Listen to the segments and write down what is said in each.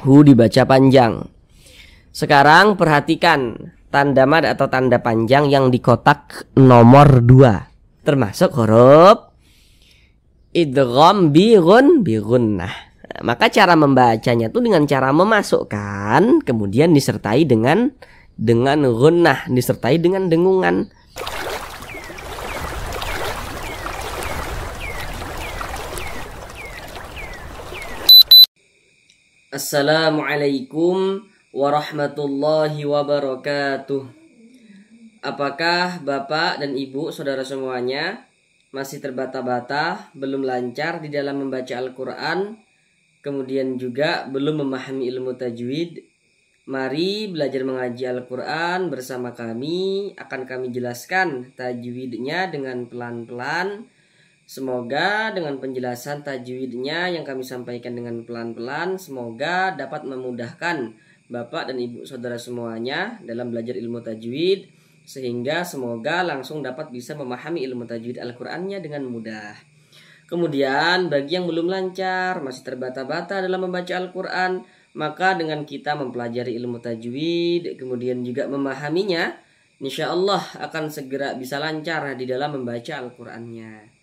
Hu dibaca panjang. Sekarang perhatikan tanda mad atau tanda panjang yang di kotak nomor 2, termasuk huruf idgham bi gunnah. Maka cara membacanya tuh dengan cara memasukkan kemudian disertai dengan gunnah, disertai dengan dengungan. Assalamualaikum warahmatullahi wabarakatuh. Apakah Bapak dan Ibu, saudara semuanya, masih terbata-bata, belum lancar di dalam membaca Al-Quran, kemudian juga belum memahami ilmu tajwid? Mari belajar mengaji Al-Quran bersama kami. Akan kami jelaskan tajwidnya dengan pelan-pelan. Semoga dengan penjelasan tajwidnya yang kami sampaikan dengan pelan-pelan, semoga dapat memudahkan Bapak dan Ibu saudara semuanya dalam belajar ilmu tajwid, sehingga semoga langsung dapat bisa memahami ilmu tajwid Al-Qur'annya dengan mudah. Kemudian bagi yang belum lancar, masih terbata-bata dalam membaca Al-Qur'an, maka dengan kita mempelajari ilmu tajwid, kemudian juga memahaminya, insya Allah akan segera bisa lancar di dalam membaca Al-Qur'annya.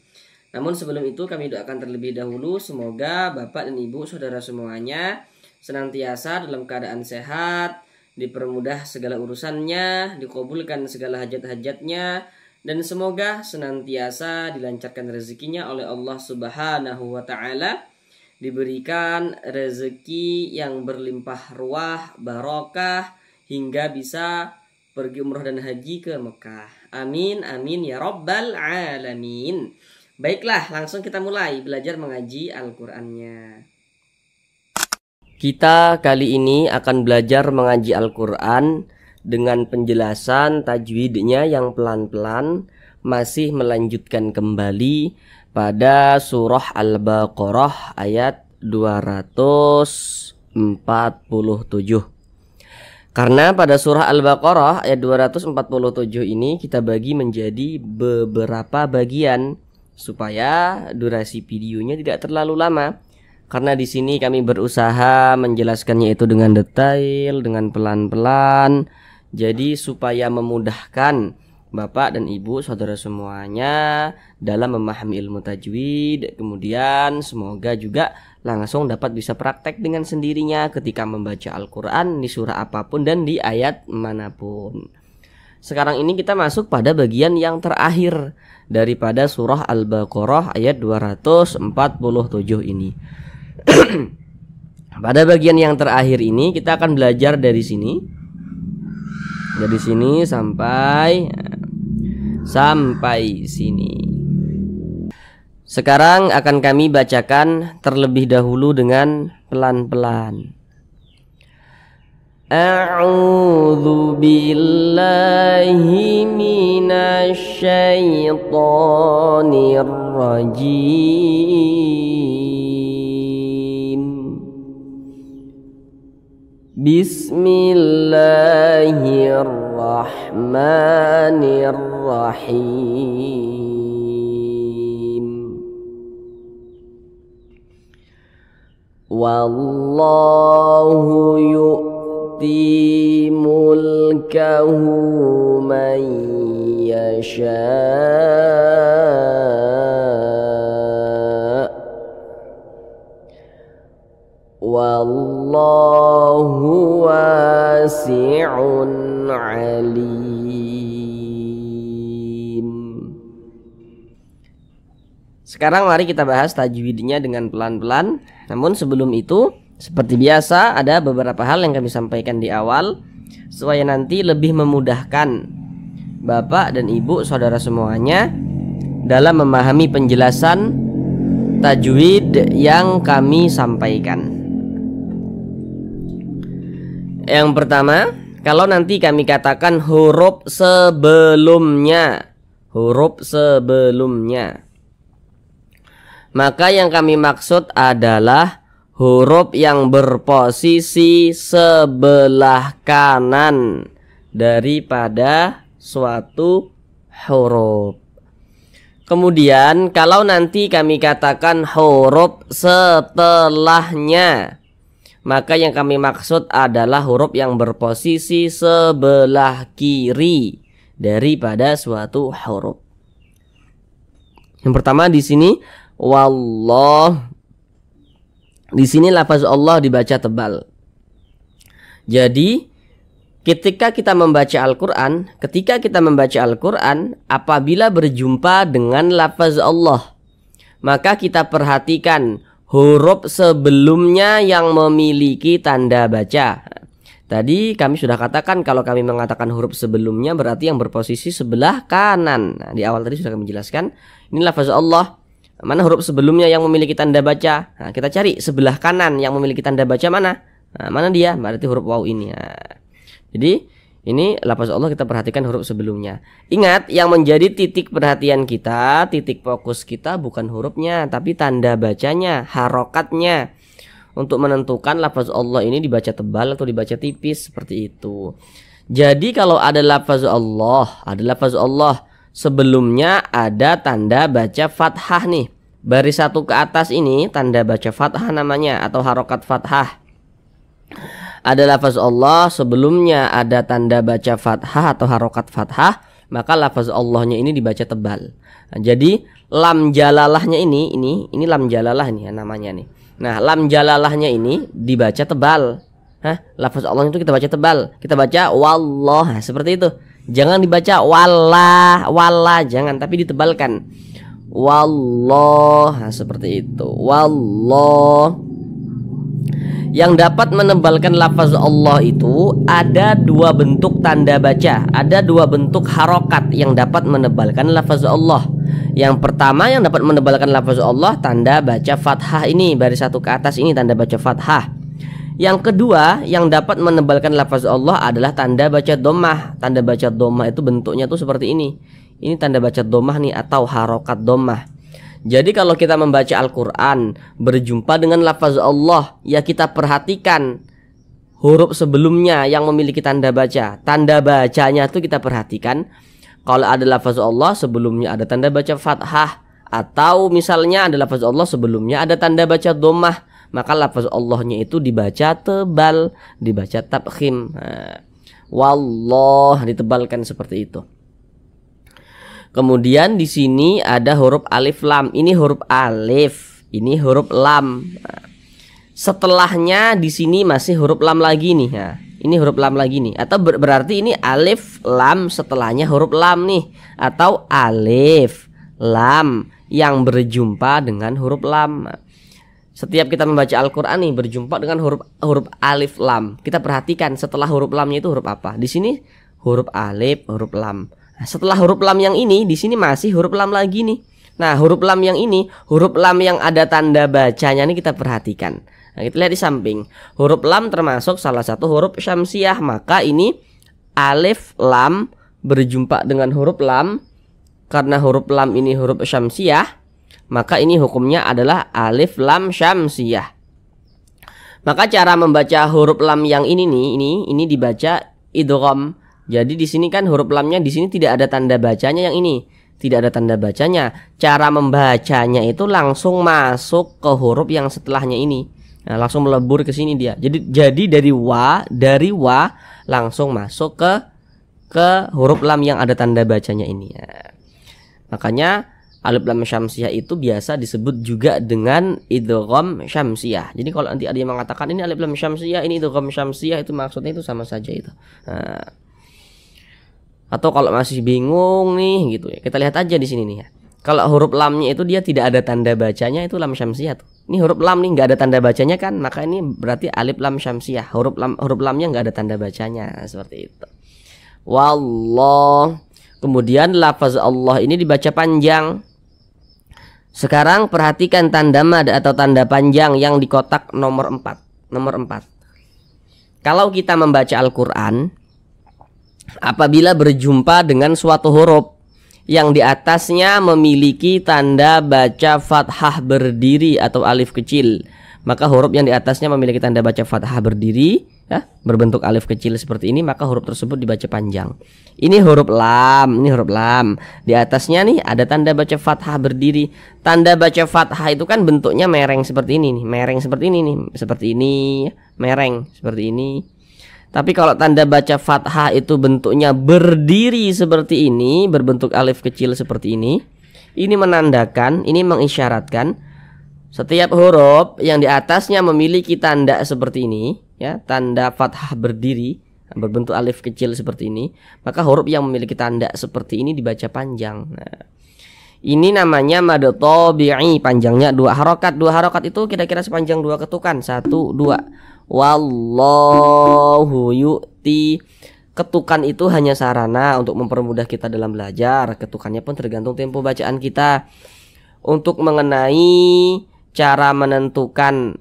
Namun sebelum itu kami doakan terlebih dahulu semoga Bapak dan Ibu saudara semuanya senantiasa dalam keadaan sehat, dipermudah segala urusannya, dikabulkan segala hajat-hajatnya, dan semoga senantiasa dilancarkan rezekinya oleh Allah Subhanahu wa Ta'ala, diberikan rezeki yang berlimpah ruah, barokah, hingga bisa pergi umroh dan haji ke Mekah. Amin amin ya rabbal alamin. Baiklah, langsung kita mulai belajar mengaji Al-Qur'annya. Kita kali ini akan belajar mengaji Al-Qur'an dengan penjelasan tajwidnya yang pelan-pelan, masih melanjutkan kembali pada surah Al-Baqarah ayat 247. Karena pada surah Al-Baqarah ayat 247 ini kita bagi menjadi beberapa bagian supaya durasi videonya tidak terlalu lama. Karena di sini kami berusaha menjelaskannya itu dengan detail, dengan pelan-pelan. Jadi supaya memudahkan Bapak dan Ibu saudara semuanya dalam memahami ilmu tajwid. Kemudian semoga juga langsung dapat bisa praktek dengan sendirinya ketika membaca Al-Quran di surah apapun dan di ayat manapun. Sekarang ini kita masuk pada bagian yang terakhir daripada surah Al-Baqarah ayat 247 ini. Pada bagian yang terakhir ini kita akan belajar dari sini. Dari sini sampai sini. Sekarang akan kami bacakan terlebih dahulu dengan pelan-pelan. A'udzu billahi minasy syaithanir rajim. Bismillahirrahmanirrahim. Wallahu yu'ti mulkahu man yasha' wallahu wasi'un alim. Sekarang mari kita bahas tajwidnya dengan pelan-pelan. Namun sebelum itu, seperti biasa ada beberapa hal yang kami sampaikan di awal supaya nanti lebih memudahkan Bapak dan Ibu saudara semuanya dalam memahami penjelasan tajwid yang kami sampaikan. Yang pertama, kalau nanti kami katakan huruf sebelumnya, maka yang kami maksud adalah huruf yang berposisi sebelah kanan daripada suatu huruf. Kemudian kalau nanti kami katakan huruf setelahnya, maka yang kami maksud adalah huruf yang berposisi sebelah kiri daripada suatu huruf. Yang pertama di sini wallah. Di sini lafaz Allah dibaca tebal. Jadi ketika kita membaca Al-Quran, apabila berjumpa dengan lafaz Allah, maka kita perhatikan huruf sebelumnya yang memiliki tanda baca. Tadi kami sudah katakan kalau kami mengatakan huruf sebelumnya berarti yang berposisi sebelah kanan. Nah, di awal tadi sudah kami jelaskan. Ini lafaz Allah. Mana huruf sebelumnya yang memiliki tanda baca? Nah, kita cari sebelah kanan yang memiliki tanda baca mana? Nah, mana dia? Berarti huruf waw ini. Nah, jadi ini lafaz Allah, kita perhatikan huruf sebelumnya. Ingat, yang menjadi titik perhatian kita, titik fokus kita bukan hurufnya, tapi tanda bacanya, harokatnya. Untuk menentukan lafaz Allah ini dibaca tebal atau dibaca tipis, seperti itu. Jadi kalau ada lafaz Allah, sebelumnya ada tanda baca fathah nih. Baris satu ke atas ini tanda baca fathah namanya, atau harokat fathah. Ada lafaz Allah, sebelumnya ada tanda baca fathah atau harokat fathah, maka lafaz Allahnya ini dibaca tebal. Nah, jadi lam jalalahnya ini lam jalalah nih namanya nih. Nah, lam jalalahnya ini dibaca tebal. Lafaz Allah itu kita baca tebal. Kita baca wallah, seperti itu. Jangan dibaca wallah, jangan, tapi ditebalkan. Wallah, seperti itu. Wallah. Yang dapat menebalkan lafaz Allah itu ada dua bentuk tanda baca, ada dua bentuk harokat yang dapat menebalkan lafaz Allah. Yang pertama yang dapat menebalkan lafaz Allah, tanda baca fathah ini, baris satu ke atas ini tanda baca fathah. Yang kedua yang dapat menebalkan lafaz Allah adalah tanda baca dhammah. Tanda baca dhammah itu bentuknya tuh seperti ini. Ini tanda baca dhammah nih, atau harokat dhammah. Jadi kalau kita membaca Al-Quran berjumpa dengan lafaz Allah, ya kita perhatikan huruf sebelumnya yang memiliki tanda baca. Tanda bacanya tuh kita perhatikan. Kalau ada lafaz Allah sebelumnya ada tanda baca fathah, atau misalnya ada lafaz Allah sebelumnya ada tanda baca dhammah, maka lafaz Allahnya itu dibaca tebal, dibaca tabkhim. Wallah, ditebalkan seperti itu. Kemudian di sini ada huruf alif lam. Ini huruf alif, ini huruf lam. Setelahnya di sini masih huruf lam lagi nih. Nah, ini huruf lam lagi nih. Atau berarti ini alif lam setelahnya huruf lam nih. Atau alif lam yang berjumpa dengan huruf lam. Setiap kita membaca Al-Quran nih berjumpa dengan huruf alif lam. Kita perhatikan setelah huruf lamnya itu huruf apa. Di sini huruf alif, huruf lam. Nah, setelah huruf lam yang ini di sini masih huruf lam lagi nih. Nah, huruf lam yang ini, huruf lam yang ada tanda bacanya nih kita perhatikan. Nah, kita lihat di samping. Huruf lam termasuk salah satu huruf syamsiah, maka ini alif lam berjumpa dengan huruf lam. Karena huruf lam ini huruf syamsiah, maka ini hukumnya adalah alif lam syamsiah. Maka cara membaca huruf lam yang ini nih, ini dibaca idgham. Jadi di sini kan huruf lamnya di sini tidak ada tanda bacanya, yang ini tidak ada tanda bacanya. Cara membacanya itu langsung masuk ke huruf yang setelahnya ini. Nah, langsung melebur ke sini dia. Jadi dari wa langsung masuk ke huruf lam yang ada tanda bacanya ini. Nah, makanya alif lam syamsiah itu biasa disebut juga dengan idgham syamsiah. Jadi kalau nanti ada yang mengatakan ini alif lam syamsiah, ini idgham syamsiah, itu maksudnya itu sama saja itu. Nah, atau kalau masih bingung nih gitu ya, kita lihat aja di sini nih ya. Kalau huruf lamnya itu dia tidak ada tanda bacanya, itu lam syamsiah tuh. Ini huruf lam nih nggak ada tanda bacanya kan, maka ini berarti alif lam syamsiah. Huruf lamnya nggak ada tanda bacanya, seperti itu. Wallah. Kemudian lafaz Allah ini dibaca panjang. Sekarang perhatikan tanda mad atau tanda panjang yang di kotak nomor 4. Nomor 4. Kalau kita membaca Al-Quran, apabila berjumpa dengan suatu huruf yang di atasnya memiliki tanda baca fathah berdiri atau alif kecil, maka huruf yang di atasnya memiliki tanda baca fathah berdiri ya, berbentuk alif kecil seperti ini, maka huruf tersebut dibaca panjang. Ini huruf lam, ini huruf lam. Di atasnya nih ada tanda baca fathah berdiri. Tanda baca fathah itu kan bentuknya mereng seperti ini nih, mereng seperti ini nih, seperti ini, mereng seperti ini. Tapi kalau tanda baca fathah itu bentuknya berdiri seperti ini, berbentuk alif kecil seperti ini menandakan, ini mengisyaratkan setiap huruf yang di atasnya memiliki tanda seperti ini, ya, tanda fathah berdiri berbentuk alif kecil seperti ini, maka huruf yang memiliki tanda seperti ini dibaca panjang. Nah, ini namanya mad tabi'i, panjangnya 2 harokat. 2 harokat itu kira-kira sepanjang 2 ketukan. 1, 2. Wallahu yu'ti. Ketukan itu hanya sarana untuk mempermudah kita dalam belajar. Ketukannya pun tergantung tempo bacaan kita. Untuk mengenai cara menentukan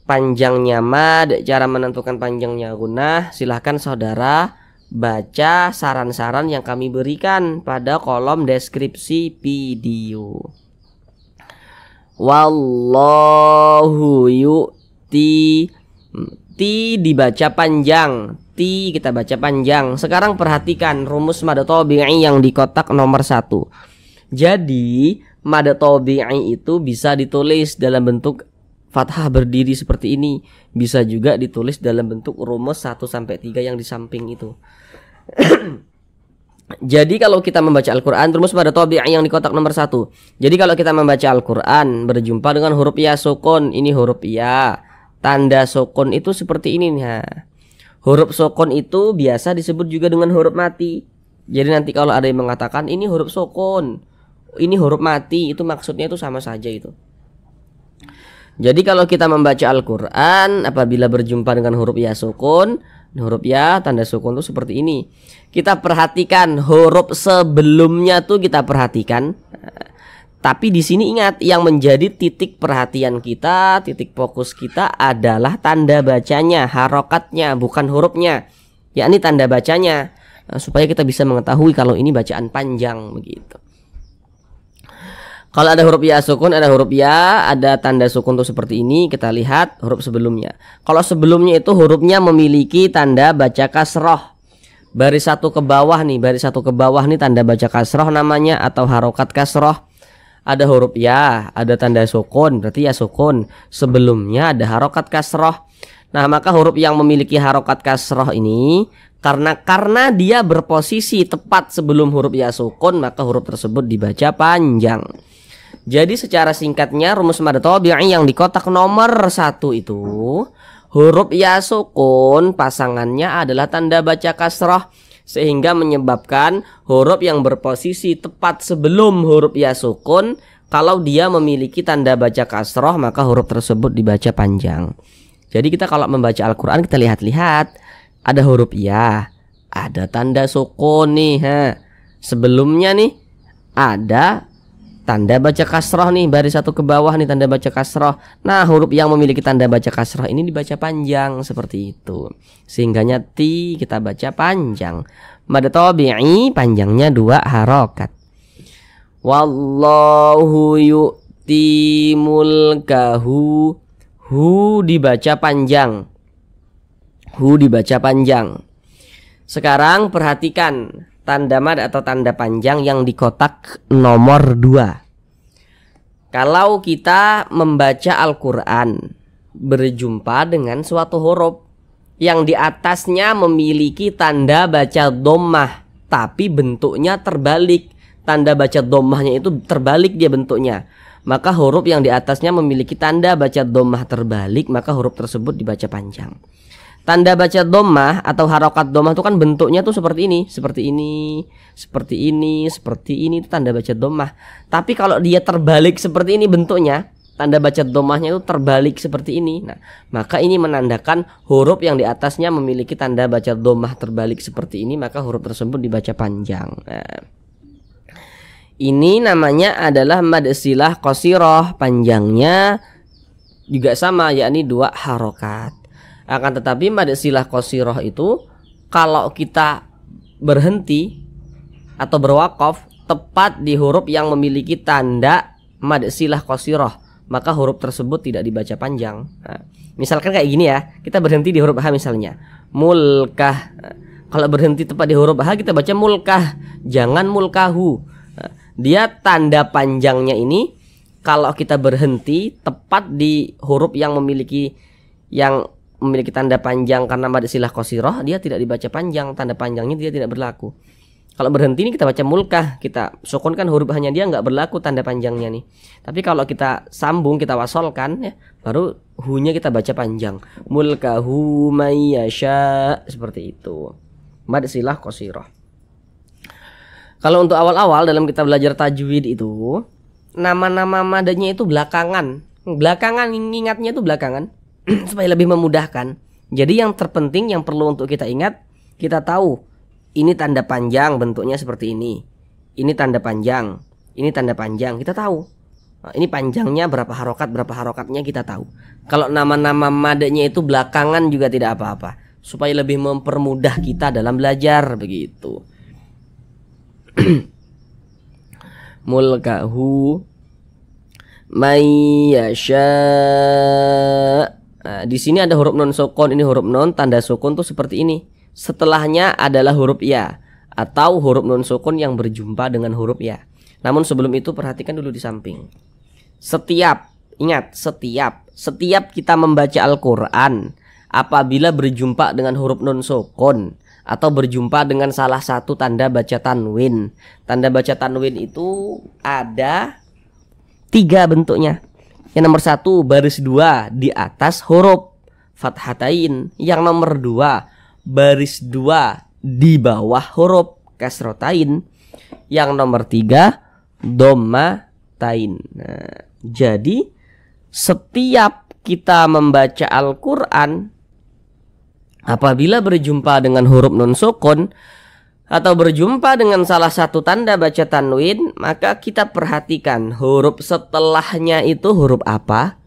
panjangnya mad, cara menentukan panjangnya gunnah, silahkan saudara baca saran-saran yang kami berikan pada kolom deskripsi video. Wallahu yu'ti. Ti dibaca panjang, ti kita baca panjang. Sekarang perhatikan rumus mad tabi'i yang di kotak nomor 1. Jadi mad tabi'i itu bisa ditulis dalam bentuk fathah berdiri seperti ini, bisa juga ditulis dalam bentuk rumus 1-3 yang di samping itu. Jadi kalau kita membaca Al-Quran, rumus mad tabi'i yang di kotak nomor 1. Jadi kalau kita membaca Al-Quran berjumpa dengan huruf ya sukun, ini huruf ya. Tanda sukun itu seperti ini nih. Huruf sukun itu biasa disebut juga dengan huruf mati. Jadi nanti kalau ada yang mengatakan ini huruf sukun, ini huruf mati, itu maksudnya itu sama saja itu. Jadi kalau kita membaca Al-Quran, apabila berjumpa dengan huruf ya sukun, huruf ya tanda sukun itu seperti ini. Kita perhatikan huruf sebelumnya tuh kita perhatikan. Tapi di sini ingat, yang menjadi titik perhatian kita, titik fokus kita adalah tanda bacanya, harokatnya, bukan hurufnya. Yakni tanda bacanya, supaya kita bisa mengetahui kalau ini bacaan panjang begitu. Kalau ada huruf ya sukun, ada huruf ya, ada tanda sukun tuh seperti ini, kita lihat huruf sebelumnya. Kalau sebelumnya itu hurufnya memiliki tanda baca kasroh. Baris 1 ke bawah nih, baris 1 ke bawah nih tanda baca kasroh namanya, atau harokat kasroh. Ada huruf ya, ada tanda sukun, berarti ya sukun. Sebelumnya ada harokat kasroh. Nah, maka huruf yang memiliki harokat kasroh ini karena dia berposisi tepat sebelum huruf ya sukun, maka huruf tersebut dibaca panjang. Jadi secara singkatnya rumus mad tabi'i yang di kotak nomor 1 itu, huruf ya sukun pasangannya adalah tanda baca kasroh, sehingga menyebabkan huruf yang berposisi tepat sebelum huruf ya sukun, kalau dia memiliki tanda baca kasroh, maka huruf tersebut dibaca panjang. Jadi kita kalau membaca Al-Quran, kita lihat-lihat, ada huruf ya, ada tanda sukun nih, sebelumnya nih ada tanda baca kasroh nih, baris 1 ke bawah nih tanda baca kasroh. Nah, huruf yang memiliki tanda baca kasroh ini dibaca panjang seperti itu. Sehingganya ti kita baca panjang. Mad tabi'i panjangnya 2 harokat. Wallahu yu'ti mulkahu. Hu dibaca panjang. Hu dibaca panjang. Sekarang perhatikan tanda mad atau tanda panjang yang di kotak nomor 2. Kalau kita membaca Al-Quran berjumpa dengan suatu huruf yang di atasnya memiliki tanda baca dhammah, tapi bentuknya terbalik. Tanda baca dhammahnya itu terbalik dia bentuknya. Maka huruf yang di atasnya memiliki tanda baca dhammah terbalik, maka huruf tersebut dibaca panjang. Tanda baca dhammah atau harokat dhammah itu kan bentuknya tuh seperti ini, seperti ini, seperti ini, seperti ini, itu tanda baca dhammah. Tapi kalau dia terbalik seperti ini bentuknya, tanda baca dhammahnya itu terbalik seperti ini. Nah, maka ini menandakan huruf yang di atasnya memiliki tanda baca dhammah terbalik seperti ini, maka huruf tersebut dibaca panjang. Nah, ini namanya adalah mad silah qasirah, panjangnya juga sama, yakni 2 harokat. Akan tetapi mad silah qasirah itu kalau kita berhenti atau berwakaf tepat di huruf yang memiliki tanda mad silah qasirah, maka huruf tersebut tidak dibaca panjang. Nah, Misalkan kayak gini ya, kita berhenti di huruf H misalnya, mulkah. Kalau berhenti tepat di huruf H kita baca mulkah, jangan mulkahu. Dia tanda panjangnya ini kalau kita berhenti tepat di huruf yang memiliki tanda panjang karena mad silah qasirah, dia tidak dibaca panjang, tanda panjangnya dia tidak berlaku. Kalau berhenti ini kita baca mulkah, kita sukunkan huruf hanya dia nggak berlaku tanda panjangnya nih. Tapi kalau kita sambung, kita wasolkan ya, baru hu-nya kita baca panjang. Mulkahu mayyasha, seperti itu. Mad silah qasirah. Kalau untuk awal-awal dalam kita belajar tajwid itu, nama-nama madanya itu belakangan. Belakangan, ingatnya itu belakangan supaya lebih memudahkan. Jadi yang terpenting yang perlu untuk kita ingat, kita tahu ini tanda panjang bentuknya seperti ini. Ini tanda panjang, ini tanda panjang, kita tahu. Nah, ini panjangnya berapa harokatnya kita tahu. Kalau nama-nama madanya itu belakangan juga tidak apa-apa, supaya lebih mempermudah kita dalam belajar begitu. Mulkahu mayyasha. Nah, di sini ada huruf non sukun, ini huruf non tanda sukun tuh seperti ini. Setelahnya adalah huruf ya atau huruf non sukun yang berjumpa dengan huruf ya. Namun sebelum itu perhatikan dulu di samping. Setiap kita membaca Al-Qur'an, apabila berjumpa dengan huruf non sukun atau berjumpa dengan salah satu tanda baca tanwin. Tanda baca tanwin itu ada 3 bentuknya. Yang nomor 1 baris 2 di atas huruf fathatain. Yang nomor 2 baris 2 di bawah huruf kasrotain. Yang nomor 3 dhammatain. Nah, jadi setiap kita membaca Al-Qur'an, apabila berjumpa dengan huruf nun sukun atau berjumpa dengan salah satu tanda baca tanwin, maka kita perhatikan huruf setelahnya itu huruf apa.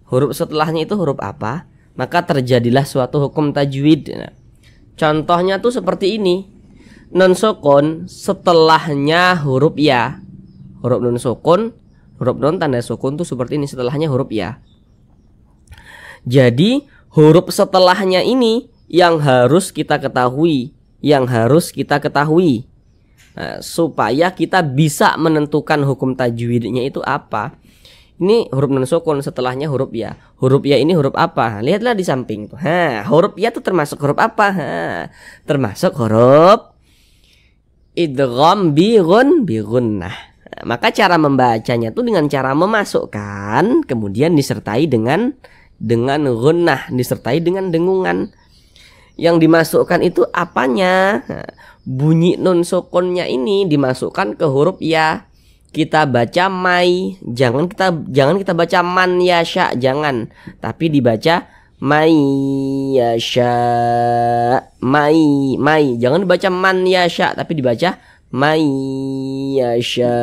Huruf setelahnya itu huruf apa, maka terjadilah suatu hukum tajwid. Nah, contohnya tuh seperti ini. Nun sukun setelahnya huruf ya. Huruf nun sukun, huruf nun tanda sukun tuh seperti ini, setelahnya huruf ya. Jadi huruf setelahnya ini yang harus kita ketahui, nah, supaya kita bisa menentukan hukum tajwidnya itu apa. Ini huruf nun sukun, setelahnya huruf ya. Huruf ya ini huruf apa? Lihatlah di samping tuh. Huruf ya itu termasuk huruf apa? Termasuk huruf idgham bi gunnah. Maka cara membacanya tuh dengan cara memasukkan kemudian disertai dengan gunnah, disertai dengan dengungan. Yang dimasukkan itu apanya? Bunyi nun sukunnya ini dimasukkan ke huruf ya. Kita baca mai, jangan kita baca man yasha, jangan, tapi dibaca mai yasha. Mai, jangan dibaca man yasha, tapi dibaca mai yasha.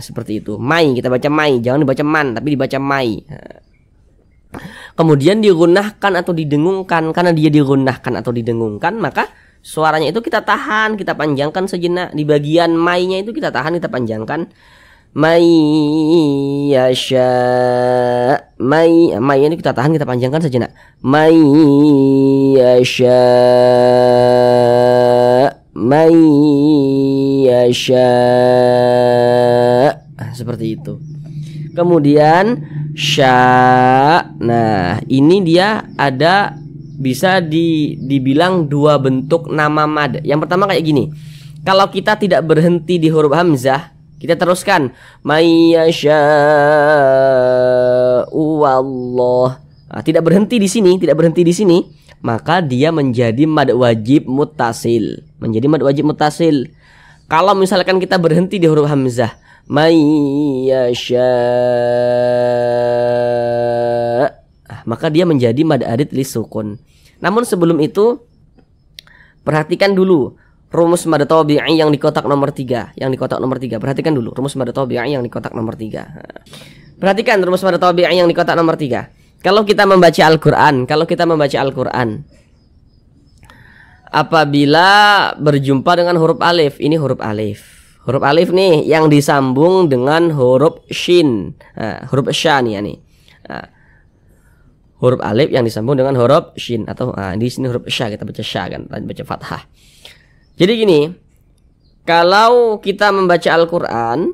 Seperti itu. Mai, kita baca mai, jangan dibaca man, tapi dibaca mai. Kemudian digunnahkan atau didengungkan. Karena dia digunnahkan atau didengungkan, maka suaranya itu kita tahan, kita panjangkan sejenak. Di bagian mai-nya itu kita tahan, kita panjangkan. Mai yasha. Mai ini kita tahan, kita panjangkan sejenak. Mai yasha. Mai yasha. Seperti itu. Kemudian sya. Nah, ini dia ada bisa dibilang 2 bentuk nama mad. Yang pertama kayak gini. Kalau kita tidak berhenti di huruf hamzah, kita teruskan mayyasha wallah. Tidak berhenti di sini, maka dia menjadi mad wajib muttasil. Kalau misalkan kita berhenti di huruf hamzah, mayyasha, maka dia menjadi mad arid li sukun. Namun sebelum itu perhatikan dulu rumus mad tabi'i yang di kotak nomor 3. Perhatikan dulu rumus mad tabi'i yang di kotak nomor 3. Perhatikan rumus mad tabi'i yang di kotak nomor 3. Kalau kita membaca Al-Qur'an, apabila berjumpa dengan huruf alif, ini huruf alif. Huruf alif nih yang disambung dengan huruf shin. Huruf sya nih ya nih. huruf alif yang disambung dengan huruf shin, atau di sini huruf sya, kita baca sya kan, baca fathah. Jadi gini, kalau kita membaca Al-Quran,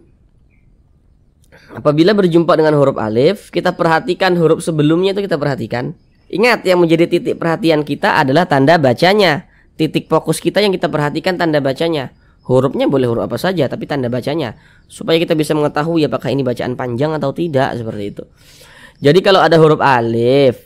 apabila berjumpa dengan huruf alif, kita perhatikan huruf sebelumnya itu, kita perhatikan. Ingat, yang menjadi titik perhatian kita adalah tanda bacanya. Titik fokus kita yang kita perhatikan tanda bacanya. Hurufnya boleh huruf apa saja, tapi tanda bacanya, supaya kita bisa mengetahui apakah ini bacaan panjang atau tidak, seperti itu. Jadi kalau ada huruf alif,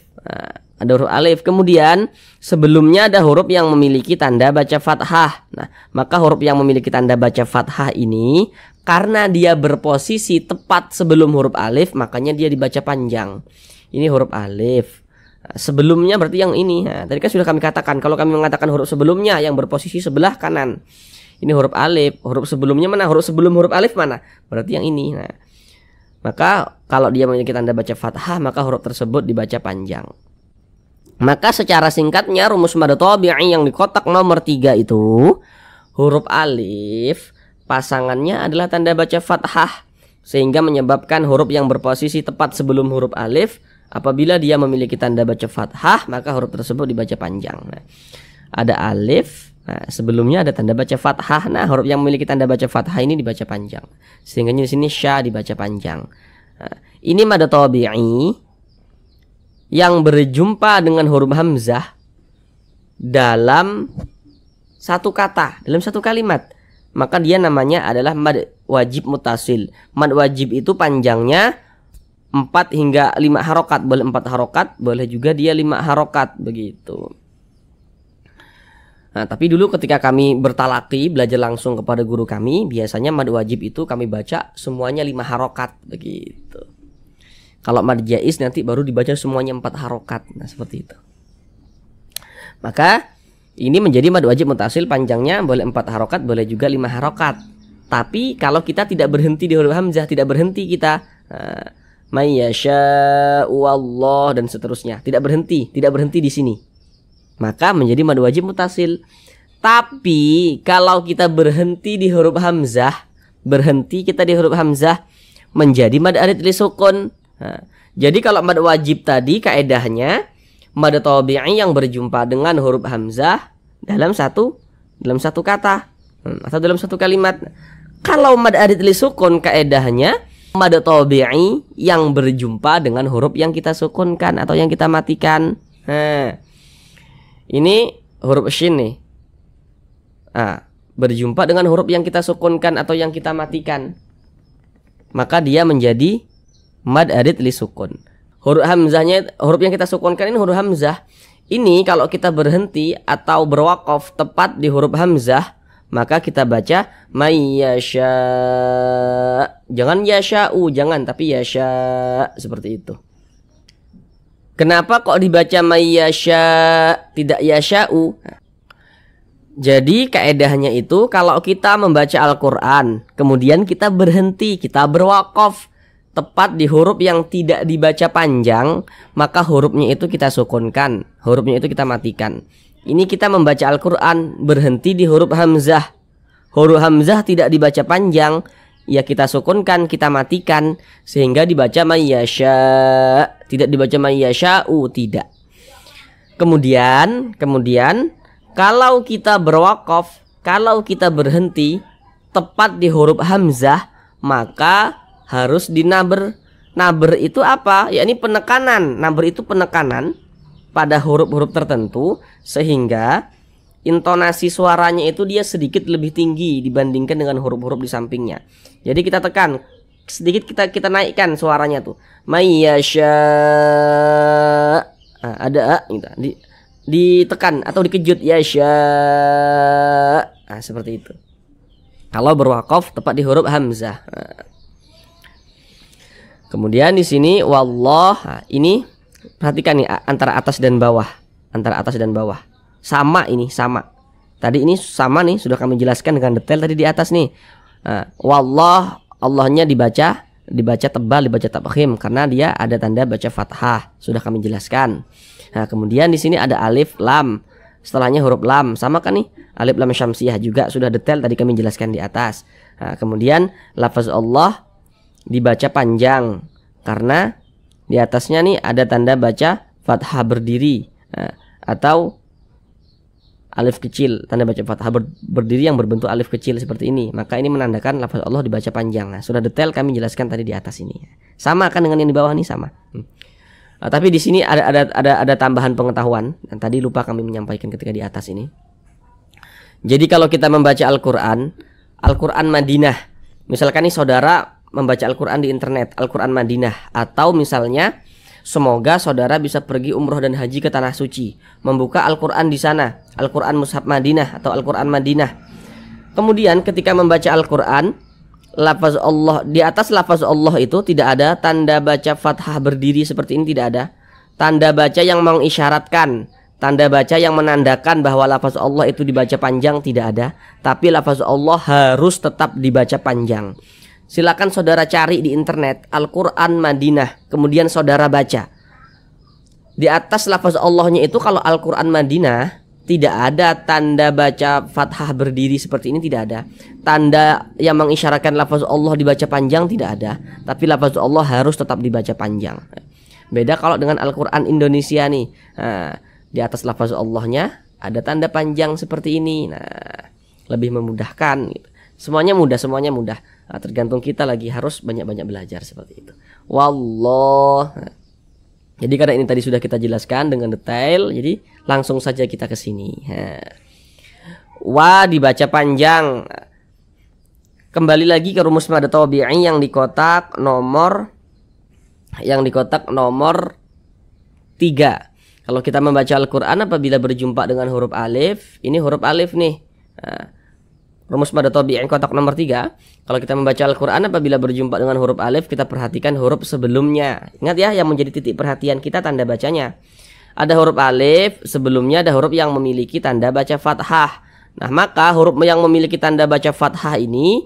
ada huruf alif, kemudian sebelumnya ada huruf yang memiliki tanda baca fathah. Nah, maka huruf yang memiliki tanda baca fathah ini, karena dia berposisi tepat sebelum huruf alif, makanya dia dibaca panjang. Ini huruf alif. Sebelumnya berarti yang ini. Nah, tadi kan sudah kami katakan, kalau kami mengatakan huruf sebelumnya yang berposisi sebelah kanan, ini huruf alif. Huruf sebelumnya mana? Huruf sebelum huruf alif mana? Berarti yang ini. Nah, maka kalau dia memiliki tanda baca fathah, maka huruf tersebut dibaca panjang. Maka secara singkatnya rumus mad tabi'i yang di kotak nomor 3 itu, huruf alif pasangannya adalah tanda baca fathah, sehingga menyebabkan huruf yang berposisi tepat sebelum huruf alif, apabila dia memiliki tanda baca fathah, maka huruf tersebut dibaca panjang. Nah, ada alif, nah, sebelumnya ada tanda baca fathah. Nah, huruf yang memiliki tanda baca fathah ini dibaca panjang, sehingga di sini sya dibaca panjang. Nah, ini mad tabi'i yang berjumpa dengan huruf hamzah dalam satu kata, dalam satu kalimat, maka dia namanya adalah mad wajib mutasil. Mad wajib itu panjangnya 4 hingga 5 harokat, boleh 4 harokat, boleh juga dia 5 harokat, begitu. Nah, tapi dulu ketika kami bertalaki, belajar langsung kepada guru kami, biasanya mad wajib itu kami baca semuanya 5 harokat, begitu. Kalau mad jaiz nanti baru dibaca semuanya 4 harokat. Nah, seperti itu. Maka ini menjadi mad wajib mutasil, panjangnya boleh 4 harokat, boleh juga 5 harokat. Tapi kalau kita tidak berhenti di huruf hamzah, tidak berhenti kita may yasha'u Allah dan seterusnya, tidak berhenti di sini, maka menjadi mad wajib mutasil. Tapi kalau kita berhenti di huruf hamzah, menjadi mad arid li sukun. Nah, jadi kalau mad wajib tadi kaedahnya mad tabi'i yang berjumpa dengan huruf hamzah dalam satu kata atau dalam satu kalimat. Kalau mad arid li sukun kaedahnya mad tabi'i yang berjumpa dengan huruf yang kita sukunkan atau yang kita matikan. Nah, ini huruf shin nih. Berjumpa dengan huruf yang kita sukunkan atau yang kita matikan, maka dia menjadi mad arid li sukun. Huruf hamzahnya, huruf yang kita sukunkan ini huruf hamzah. Ini kalau kita berhenti atau berwaqaf tepat di huruf hamzah, maka kita baca may yasha. Jangan yasha'u, jangan, tapi yasha, seperti itu. Kenapa kok dibaca may yasha, tidak yasha'u? Jadi kaedahnya itu, kalau kita membaca Al-Quran, kemudian kita berhenti, kita berwaqaf tepat di huruf yang tidak dibaca panjang, maka hurufnya itu kita sukunkan, hurufnya itu kita matikan. Ini kita membaca Al-Quran berhenti di huruf hamzah. Huruf hamzah tidak dibaca panjang, ya kita sukunkan, kita matikan, sehingga dibaca may yasha, tidak dibaca may yasha'u, tidak. Kemudian kalau kita berwaqaf, kalau kita berhenti tepat di huruf hamzah, maka harus dinaber. Naber itu apa? Ya, ini penekanan. Naber itu penekanan pada huruf-huruf tertentu, sehingga intonasi suaranya itu dia sedikit lebih tinggi dibandingkan dengan huruf-huruf di sampingnya. Jadi kita tekan sedikit, kita naikkan suaranya tuh. May yasha. Ada gitu. Ditekan atau dikejut, yasha. Seperti itu. Kalau berwaqaf tepat di huruf hamzah. Kemudian di sini wallah, ini perhatikan nih antara atas dan bawah, sama ini, sama. Tadi ini sama nih, sudah kami jelaskan dengan detail tadi di atas nih. Wallah, Allahnya dibaca tebal, dibaca tabkhim karena dia ada tanda baca fathah, sudah kami jelaskan. Nah, kemudian di sini ada alif lam, setelahnya huruf lam, sama kan nih? Alif lam syamsiyah juga sudah detail tadi kami jelaskan di atas. Nah, kemudian lafaz Allah dibaca panjang karena di atasnya nih ada tanda baca fathah berdiri, atau alif kecil, tanda baca fathah berdiri yang berbentuk alif kecil seperti ini, maka ini menandakan lafaz Allah dibaca panjang. Nah, sudah detail kami jelaskan tadi di atas ini. Sama kan dengan yang di bawah ini, sama. Tapi di sini ada tambahan pengetahuan yang tadi lupa kami menyampaikan ketika di atas ini. Jadi kalau kita membaca Al-Quran Madinah, misalkan nih saudara membaca Al-Quran di internet, Al-Quran Madinah, atau misalnya semoga saudara bisa pergi umroh dan haji ke tanah suci, membuka Al-Quran di sana, Al-Quran Mushaf Madinah atau Al-Quran Madinah. Kemudian ketika membaca Al-Quran, lafaz Allah, di atas lafaz Allah itu tidak ada tanda baca fathah berdiri seperti ini, tidak ada. Tanda baca yang mengisyaratkan, tanda baca yang menandakan bahwa lafaz Allah itu dibaca panjang tidak ada. Tapi lafaz Allah harus tetap dibaca panjang. Silakan saudara cari di internet Al-Quran Madinah, kemudian saudara baca. Di atas lafaz Allahnya itu kalau Al-Quran Madinah tidak ada tanda baca fathah berdiri seperti ini, tidak ada. Tanda yang mengisyaratkan lafaz Allah dibaca panjang tidak ada. Tapi lafaz Allah harus tetap dibaca panjang. Beda kalau dengan Al-Quran Indonesia nih. Di atas lafaz Allahnya ada tanda panjang seperti ini. Nah, lebih memudahkan gitu. Semuanya mudah. Nah, tergantung kita lagi harus banyak-banyak belajar seperti itu. Wallah. Jadi karena ini tadi sudah kita jelaskan dengan detail, jadi langsung saja kita ke sini. Wa dibaca panjang. Kembali lagi ke rumus mad tabi'i yang di kotak nomor 3. Kalau kita membaca Al-Quran apabila berjumpa dengan huruf alif, ini huruf alif nih. Rumus mad tabi'i kotak nomor 3. Kalau kita membaca Al-Quran apabila berjumpa dengan huruf alif, kita perhatikan huruf sebelumnya. Ingat ya, yang menjadi titik perhatian kita tanda bacanya. Ada huruf alif, sebelumnya ada huruf yang memiliki tanda baca fathah. Nah, maka huruf yang memiliki tanda baca fathah ini,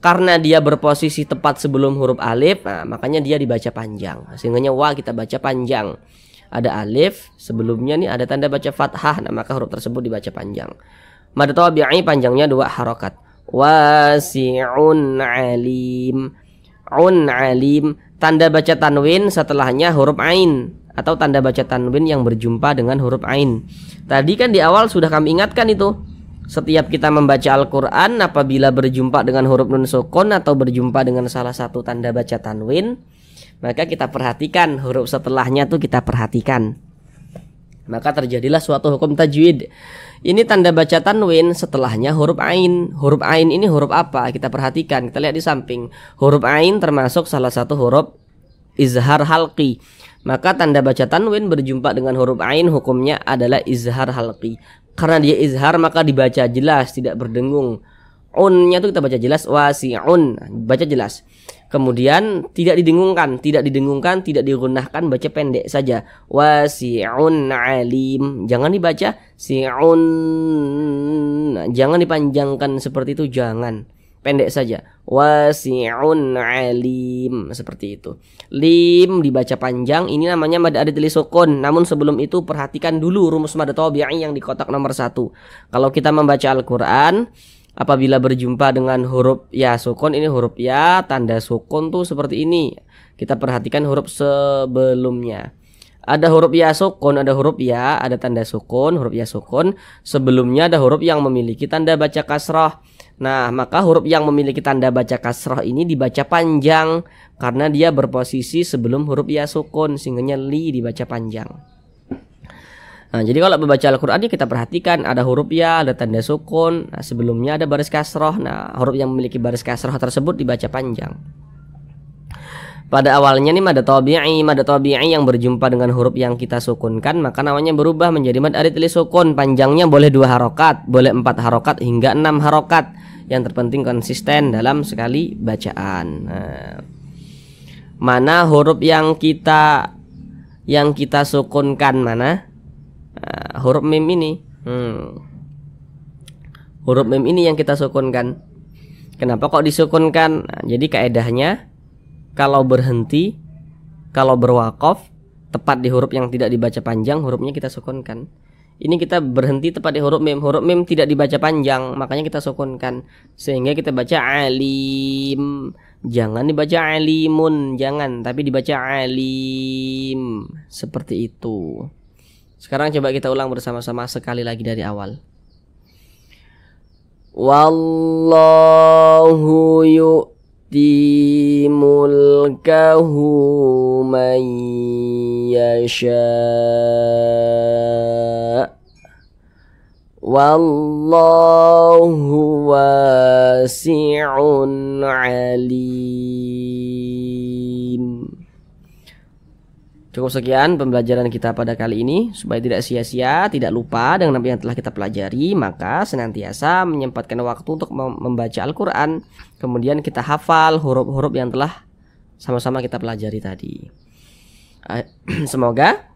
karena dia berposisi tepat sebelum huruf alif, nah, makanya dia dibaca panjang. Sehingga wa kita baca panjang. Ada alif, sebelumnya nih ada tanda baca fathah, nah maka huruf tersebut dibaca panjang. Mad tabi'i panjangnya 2 harokat. Wasi'un alim. Alim, tanda baca tanwin setelahnya huruf ain, atau tanda baca tanwin yang berjumpa dengan huruf ain. Tadi kan di awal sudah kami ingatkan itu. Setiap kita membaca Al-Quran apabila berjumpa dengan huruf nun sukun atau berjumpa dengan salah satu tanda baca tanwin, maka kita perhatikan huruf setelahnya tuh kita perhatikan. Maka terjadilah suatu hukum tajwid. Ini tanda baca tanwin setelahnya huruf ain. Huruf ain ini huruf apa? Kita perhatikan. Kita lihat di samping. Huruf ain termasuk salah satu huruf izhar halqi. Maka tanda baca tanwin berjumpa dengan huruf ain hukumnya adalah izhar halqi. Karena dia izhar maka dibaca jelas, tidak berdengung. Unnya itu kita baca jelas, wasi'un, baca jelas. Kemudian tidak didengungkan, tidak digunahkan, baca pendek saja. Wasi'un alim. Jangan dibaca si'un. Jangan dipanjangkan seperti itu, jangan. Pendek saja. Wasi'un alim, seperti itu. Lim dibaca panjang, ini namanya mad adil sukun. Namun sebelum itu perhatikan dulu rumus mad tabi'i yang di kotak nomor 1. Kalau kita membaca Al-Quran apabila berjumpa dengan huruf ya sukun, ini huruf ya, tanda sukun tuh seperti ini. Kita perhatikan huruf sebelumnya. Ada huruf ya sukun, ada huruf ya, ada tanda sukun, huruf ya sukun. Sebelumnya ada huruf yang memiliki tanda baca kasrah. Nah, maka huruf yang memiliki tanda baca kasrah ini dibaca panjang karena dia berposisi sebelum huruf ya sukun, sehingga li dibaca panjang. Nah, jadi kalau membaca Al-Quran kita perhatikan ada huruf ya, ada tanda sukun. Nah, sebelumnya ada baris kasroh. Nah, huruf yang memiliki baris kasroh tersebut dibaca panjang. Pada awalnya nih mad tabi'i yang berjumpa dengan huruf yang kita sukunkan, maka namanya berubah menjadi mad adil sukun. Panjangnya boleh 2 harokat, boleh 4 harokat hingga 6 harokat. Yang terpenting konsisten dalam sekali bacaan. Nah, mana huruf yang kita sukunkan mana? Huruf mim ini. Huruf mim ini yang kita sukunkan. Kenapa kok disukunkan? Nah, jadi kaedahnya kalau berhenti, kalau berwakaf tepat di huruf yang tidak dibaca panjang, hurufnya kita sukunkan. Ini kita berhenti tepat di huruf mim. Huruf mim tidak dibaca panjang, makanya kita sukunkan. Sehingga kita baca alim. Jangan dibaca alimun, jangan, tapi dibaca alim. Seperti itu. Sekarang coba kita ulang bersama-sama sekali lagi dari awal. Wallahu yu'ti mulkahu man yasha. Wallahu wasi'un alim. Cukup sekian pembelajaran kita pada kali ini. Supaya tidak sia-sia, tidak lupa dengan apa yang telah kita pelajari, maka senantiasa menyempatkan waktu untuk membaca Al-Quran. Kemudian kita hafal huruf-huruf yang telah sama-sama kita pelajari tadi. Semoga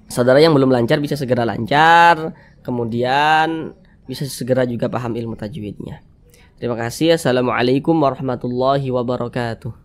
saudara yang belum lancar bisa segera lancar, kemudian bisa segera juga paham ilmu tajwidnya. Terima kasih. Assalamualaikum warahmatullahi wabarakatuh.